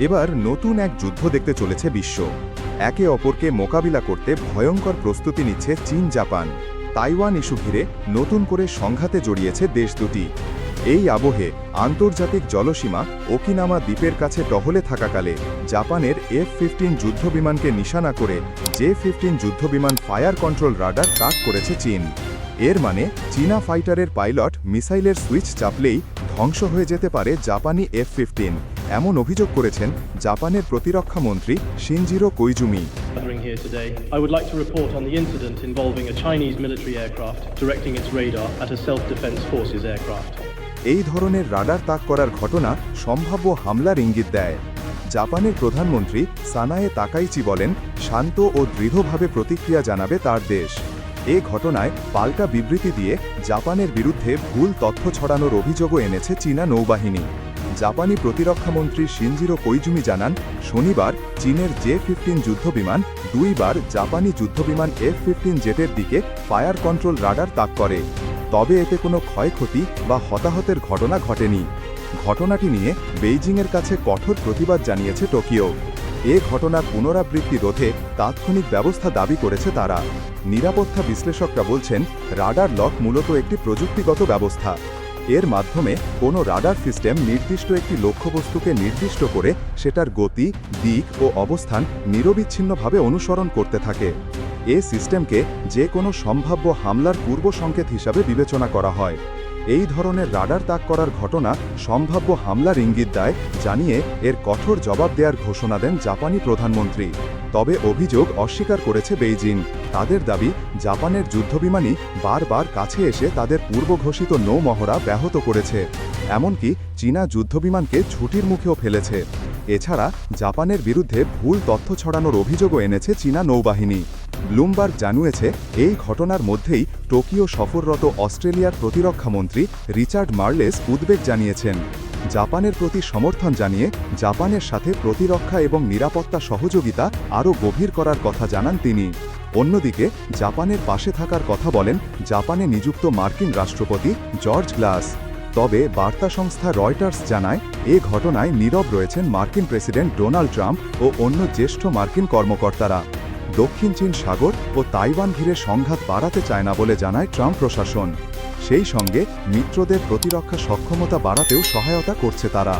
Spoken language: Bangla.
এবার নতুন এক যুদ্ধ দেখতে চলেছে বিশ্ব। একে অপরকে মোকাবিলা করতে ভয়ঙ্কর প্রস্তুতি নিচ্ছে চীন জাপান। তাইওয়ান ইস্যু ঘিরে নতুন করে সংঘাতে জড়িয়েছে দেশ দুটি। এই আবহে আন্তর্জাতিক জলসীমা ওকিনামা দ্বীপের কাছে টহলে থাকাকালে জাপানের F-15 যুদ্ধবিমানকে নিশানা করে J-15 যুদ্ধবিমান ফায়ার কন্ট্রোল রাডার তাক করেছে চীন। এর মানে চীনা ফাইটারের পাইলট মিসাইলের সুইচ চাপলেই ধ্বংস হয়ে যেতে পারে জাপানি F-15, এমন অভিযোগ করেছেন জাপানের প্রতিরক্ষা মন্ত্রী Shinjiro Koizumi. Here today, I would like to report on the incident involving a Chinese military aircraft directing its radar at a self-defense forces aircraft. এই ধরনের রাডার তাক করার ঘটনা সম্ভাব্য হামলার ইঙ্গিত দেয়। জাপানের প্রধানমন্ত্রী সানায়ে তাকাইচি বলেন, শান্ত ও দৃঢ়ভাবে প্রতিক্রিয়া জানাবে তার দেশ। এ ঘটনায় পাল্টা বিবৃতি দিয়ে জাপানের বিরুদ্ধে ভুল তথ্য ছড়ানোর অভিযোগও এনেছে চীনা নৌবাহিনী। জাপানি প্রতিরক্ষামন্ত্রী শিনজিরো কোইজুমি জানান, শনিবার চীনের J-15 যুদ্ধবিমান দুইবার জাপানি যুদ্ধবিমান F-15 জেটের দিকে ফায়ার কন্ট্রোল রাডার তাক করে। তবে এতে কোনো ক্ষয়ক্ষতি বা হতাহতের ঘটনা ঘটেনি। ঘটনাটি নিয়ে বেইজিংয়ের কাছে কঠোর প্রতিবাদ জানিয়েছে টোকিও। এ ঘটনার পুনরাবৃত্তি রোধে তাৎক্ষণিক ব্যবস্থা দাবি করেছে তারা। নিরাপত্তা বিশ্লেষকরা বলছেন, রাডার লক মূলত একটি প্রযুক্তিগত ব্যবস্থা। এর মাধ্যমে কোনো রাডার সিস্টেম নির্দিষ্ট একটি লক্ষ্যবস্তুকে নির্দিষ্ট করে সেটার গতি, দিক ও অবস্থান নিরবিচ্ছিন্নভাবে অনুসরণ করতে থাকে। এ সিস্টেমকে যে কোনো সম্ভাব্য হামলার পূর্ব সংকেত হিসাবে বিবেচনা করা হয়। এই ধরনের রাডার তাক করার ঘটনা সম্ভাব্য হামলার ইঙ্গিত দেয়, জানিয়ে এর কঠোর জবাব দেওয়ার ঘোষণা দেন জাপানি প্রধানমন্ত্রী। তবে অভিযোগ অস্বীকার করেছে বেইজিং। তাদের দাবি, জাপানের যুদ্ধবিমানই বারবার কাছে এসে তাদের পূর্বঘোষিত নৌমহড়া ব্যাহত করেছে, এমনকি চীনা যুদ্ধবিমানকে ঝুঁটির মুখেও ফেলেছে। এছাড়া জাপানের বিরুদ্ধে ভুল তথ্য ছড়ানোর অভিযোগও এনেছে চীনা নৌবাহিনী। ব্লুমবার্গ জানিয়েছে, এই ঘটনার মধ্যেই টোকিও সফররত অস্ট্রেলিয়ার প্রতিরক্ষামন্ত্রী রিচার্ড মার্লেস উদ্বেগ জানিয়েছেন। জাপানের প্রতি সমর্থন জানিয়ে জাপানের সাথে প্রতিরক্ষা এবং নিরাপত্তা সহযোগিতা আরও গভীর করার কথা জানান তিনি। অন্যদিকে জাপানের পাশে থাকার কথা বলেন জাপানে নিযুক্ত মার্কিন রাষ্ট্রপতি জর্জ গ্লাস। তবে বার্তা সংস্থা রয়টার্স জানায়, এ ঘটনায় নীরব রয়েছেন মার্কিন প্রেসিডেন্ট ডোনাল্ড ট্রাম্প ও অন্য জ্যেষ্ঠ মার্কিন কর্মকর্তারা। দক্ষিণ চীন সাগর ও তাইওয়ান ঘিরে সংঘাত বাড়াতে চায় না বলে জানায় ট্রাম্প প্রশাসন। সেই সঙ্গে মিত্রদের প্রতিরক্ষা সক্ষমতা বাড়াতেও সহায়তা করছে তারা।